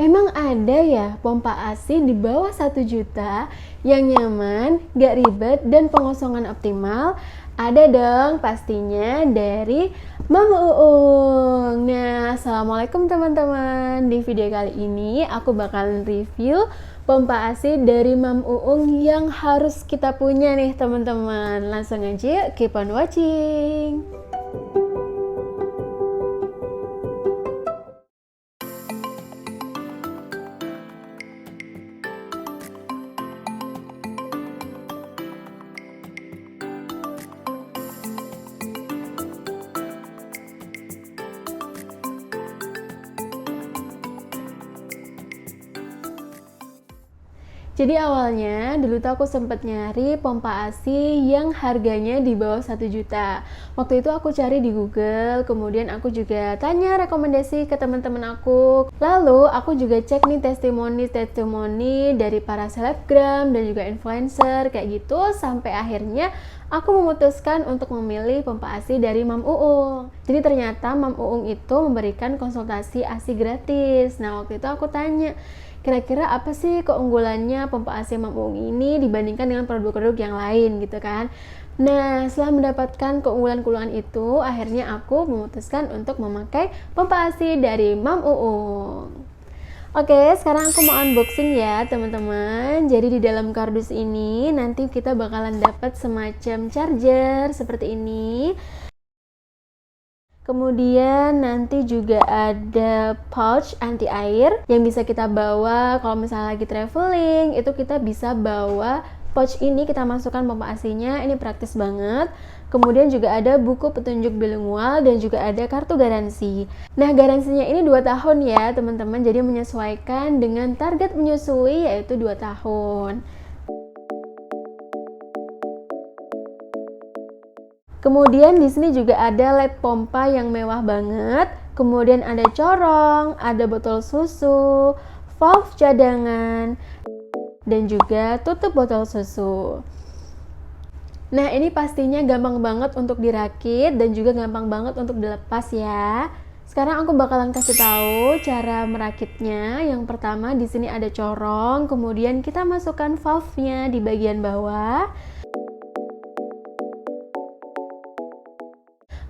Emang ada ya pompa AC di bawah 1 juta yang nyaman, gak ribet, dan pengosongan optimal? Ada dong pastinya dari Mama Uung. Nah, assalamualaikum teman-teman. Di video kali ini aku bakalan review pompa AC dari Mam Uung yang harus kita punya nih teman-teman. Langsung aja yuk, keep on watching. Jadi awalnya dulu tuh aku sempet nyari pompa AC yang harganya di bawah 1 juta. Waktu itu aku cari di Google, kemudian aku juga tanya rekomendasi ke teman-teman aku. Lalu aku juga cek nih testimoni dari para selebgram dan juga influencer kayak gitu, sampai akhirnya aku memutuskan untuk memilih pompa AC dari Mam Uung. Jadi ternyata Mam Uung itu memberikan konsultasi AC gratis. Nah waktu itu aku tanya, kira-kira apa sih keunggulannya pompa AC Mam Uung ini dibandingkan dengan produk-produk yang lain gitu kan. Nah, setelah mendapatkan keunggulan-keunggulan itu, akhirnya aku memutuskan untuk memakai pompa AC dari Mam Uung. Oke, sekarang aku mau unboxing ya teman-teman. Jadi di dalam kardus ini nanti kita bakalan dapat semacam charger seperti ini. Kemudian nanti juga ada pouch anti air yang bisa kita bawa kalau misalnya lagi traveling, itu kita bisa bawa pouch ini, kita masukkan pompa AC-nya, ini praktis banget. Kemudian juga ada buku petunjuk bilingual dan juga ada kartu garansi. Nah, garansinya ini 2 tahun ya teman-teman, jadi menyesuaikan dengan target menyusui yaitu 2 tahun. Kemudian di sini juga ada LED pompa yang mewah banget. Kemudian ada corong, ada botol susu, valve cadangan, dan juga tutup botol susu. Nah, ini pastinya gampang banget untuk dirakit dan juga gampang banget untuk dilepas ya. Sekarang aku bakalan kasih tahu cara merakitnya. Yang pertama di sini ada corong, kemudian kita masukkan valve-nya di bagian bawah.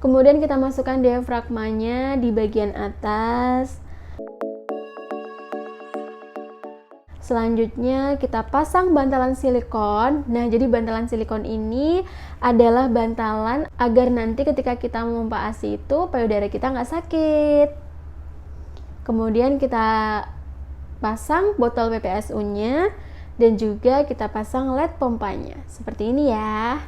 Kemudian kita masukkan diafragmanya di bagian atas. Selanjutnya kita pasang bantalan silikon. Nah, jadi bantalan silikon ini adalah bantalan agar nanti ketika kita memompa AC itu payudara kita nggak sakit. Kemudian kita pasang botol PPSU-nya dan juga kita pasang LED pompanya. Seperti ini ya.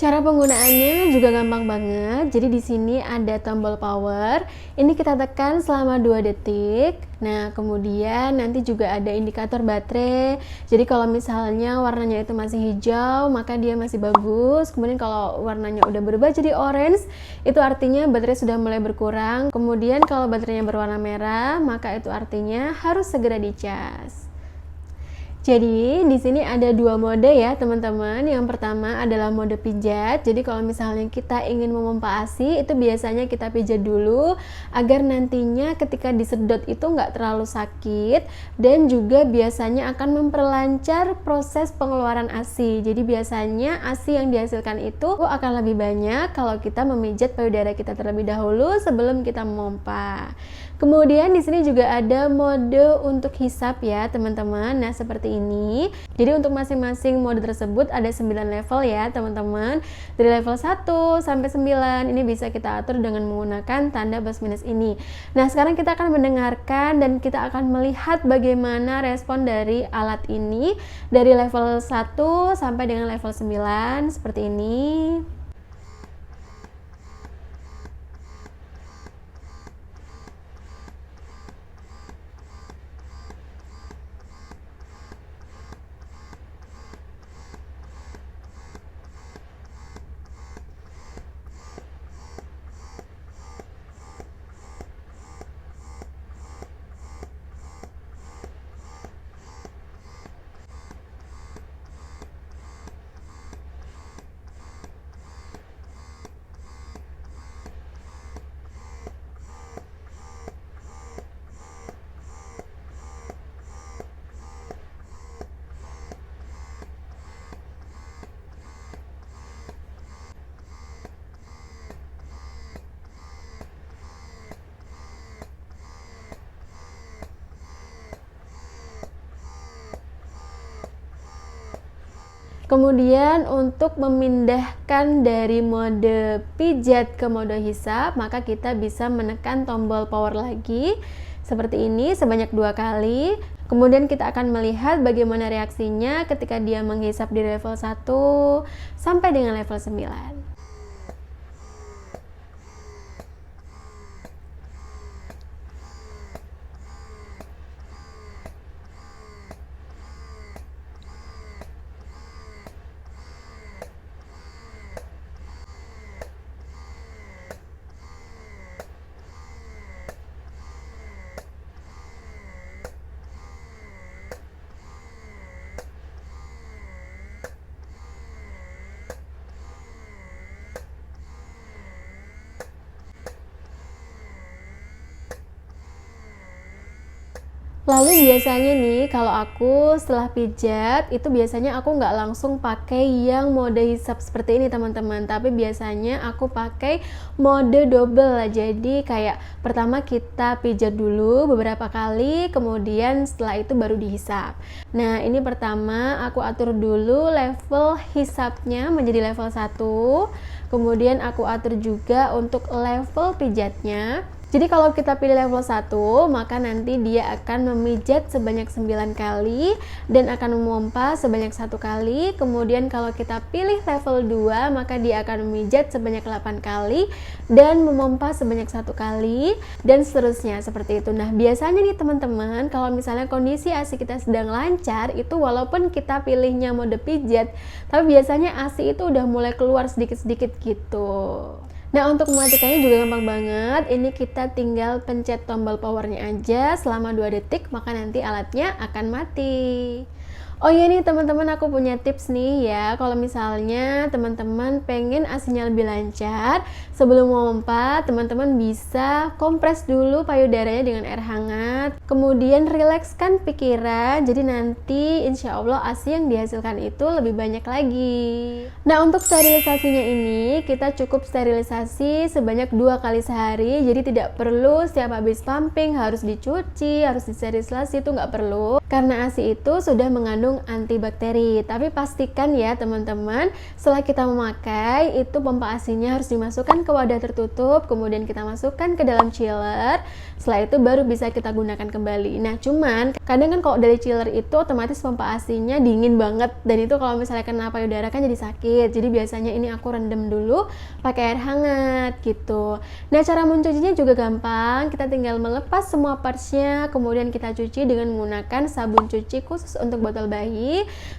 Cara penggunaannya juga gampang banget. Jadi di sini ada tombol power. Ini kita tekan selama 2 detik. Nah, kemudian nanti juga ada indikator baterai. Jadi kalau misalnya warnanya itu masih hijau, maka dia masih bagus. Kemudian kalau warnanya udah berubah jadi orange, itu artinya baterai sudah mulai berkurang. Kemudian kalau baterainya berwarna merah, maka itu artinya harus segera dicas. Jadi di sini ada 2 mode ya teman-teman. Yang pertama adalah mode pijat. Jadi kalau misalnya kita ingin memompa AC, itu biasanya kita pijat dulu agar nantinya ketika disedot itu nggak terlalu sakit, dan juga biasanya akan memperlancar proses pengeluaran AC. Jadi biasanya AC yang dihasilkan itu akan lebih banyak kalau kita memijat payudara kita terlebih dahulu sebelum kita memompa. Kemudian di sini juga ada mode untuk hisap ya teman-teman. Nah, seperti ini. Jadi untuk masing-masing mode tersebut ada 9 level ya teman-teman. Dari level 1 sampai 9 ini bisa kita atur dengan menggunakan tanda plus minus ini. Nah, sekarang kita akan mendengarkan dan kita akan melihat bagaimana respon dari alat ini dari level 1 sampai dengan level 9 seperti ini. Kemudian untuk memindahkan dari mode pijat ke mode hisap, maka kita bisa menekan tombol power lagi seperti ini sebanyak 2 kali. Kemudian kita akan melihat bagaimana reaksinya ketika dia menghisap di level 1 sampai dengan level 9. Lalu biasanya nih kalau aku setelah pijat itu biasanya aku nggak langsung pakai yang mode hisap seperti ini teman-teman, tapi biasanya aku pakai mode double. Jadi kayak pertama kita pijat dulu beberapa kali, kemudian setelah itu baru dihisap. Nah ini pertama aku atur dulu level hisapnya menjadi level 1, kemudian aku atur juga untuk level pijatnya. Jadi kalau kita pilih level 1, maka nanti dia akan memijat sebanyak 9 kali dan akan memompa sebanyak 1 kali. Kemudian kalau kita pilih level 2, maka dia akan memijat sebanyak 8 kali dan memompa sebanyak 1 kali dan seterusnya seperti itu. Nah, biasanya nih teman-teman, kalau misalnya kondisi ASI kita sedang lancar, itu walaupun kita pilihnya mode pijat, tapi biasanya ASI itu udah mulai keluar sedikit-sedikit gitu. Nah untuk mematikannya juga gampang banget, ini kita tinggal pencet tombol powernya aja selama 2 detik, maka nanti alatnya akan mati. Oh iya nih teman-teman, aku punya tips nih ya, kalau misalnya teman-teman pengen ASINya lebih lancar, sebelum memompa teman-teman bisa kompres dulu payudaranya dengan air hangat, kemudian rilekskan pikiran, jadi nanti insya Allah ASI yang dihasilkan itu lebih banyak lagi. Nah untuk sterilisasinya ini, kita cukup sterilisasi sebanyak 2 kali sehari, jadi tidak perlu setiap habis pumping harus dicuci, harus disterilisasi, itu nggak perlu, karena ASI itu sudah mengandung antibakteri. Tapi pastikan ya teman-teman, setelah kita memakai itu pompa ASINya harus dimasukkan ke wadah tertutup, kemudian kita masukkan ke dalam chiller, setelah itu baru bisa kita gunakan kembali. Nah cuman kadang kan kalau dari chiller itu otomatis pompa ASINya dingin banget, dan itu kalau misalnya kena payudara kan jadi sakit, jadi biasanya ini aku rendam dulu pakai air hangat gitu. Nah cara mencucinya juga gampang, kita tinggal melepas semua partsnya, kemudian kita cuci dengan menggunakan sabun cuci khusus untuk botol bayi.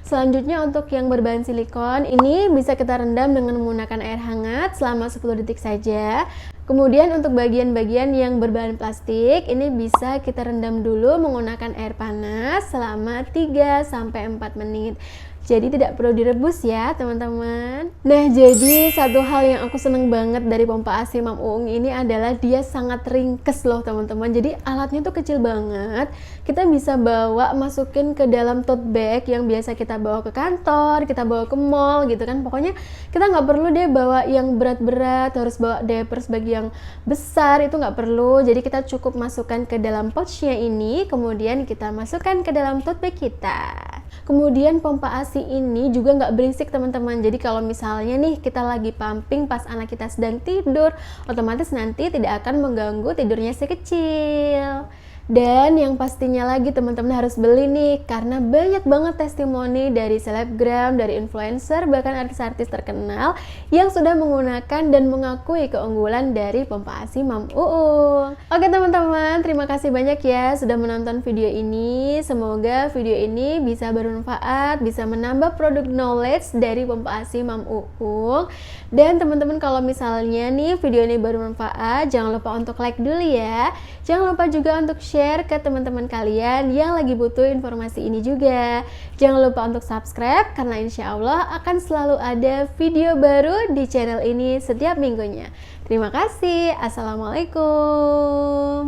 Selanjutnya untuk yang berbahan silikon, ini bisa kita rendam dengan menggunakan air hangat selama 10 detik saja. Kemudian untuk bagian-bagian yang berbahan plastik, ini bisa kita rendam dulu menggunakan air panas selama 3-4 menit. Jadi tidak perlu direbus ya teman-teman. Nah jadi satu hal yang aku seneng banget dari pompa ASI Mam Uung ini adalah dia sangat ringkes loh teman-teman. Jadi alatnya tuh kecil banget, kita bisa bawa masukin ke dalam tote bag yang biasa kita bawa ke kantor, kita bawa ke mall gitu kan. Pokoknya kita nggak perlu deh bawa yang berat-berat, harus bawa diaper sebagai yang besar, itu nggak perlu. Jadi kita cukup masukkan ke dalam pouchnya ini, kemudian kita masukkan ke dalam tote bag kita. Kemudian pompa ASI ini juga nggak berisik teman-teman, jadi kalau misalnya nih kita lagi pumping pas anak kita sedang tidur, otomatis nanti tidak akan mengganggu tidurnya si kecil. Dan yang pastinya lagi teman-teman harus beli nih, karena banyak banget testimoni dari selebgram, dari influencer, bahkan artis-artis terkenal yang sudah menggunakan dan mengakui keunggulan dari pompa ASI Mam Uung. Oke teman-teman, terima kasih banyak ya sudah menonton video ini. Semoga video ini bisa bermanfaat, bisa menambah produk knowledge dari pompa ASI Mam Uung. Dan teman-teman kalau misalnya nih video ini bermanfaat, jangan lupa untuk like dulu ya. Jangan lupa juga untuk share ke teman-teman kalian yang lagi butuh informasi ini juga. Jangan lupa untuk subscribe, karena insya Allah akan selalu ada video baru di channel ini setiap minggunya. Terima kasih. Assalamualaikum.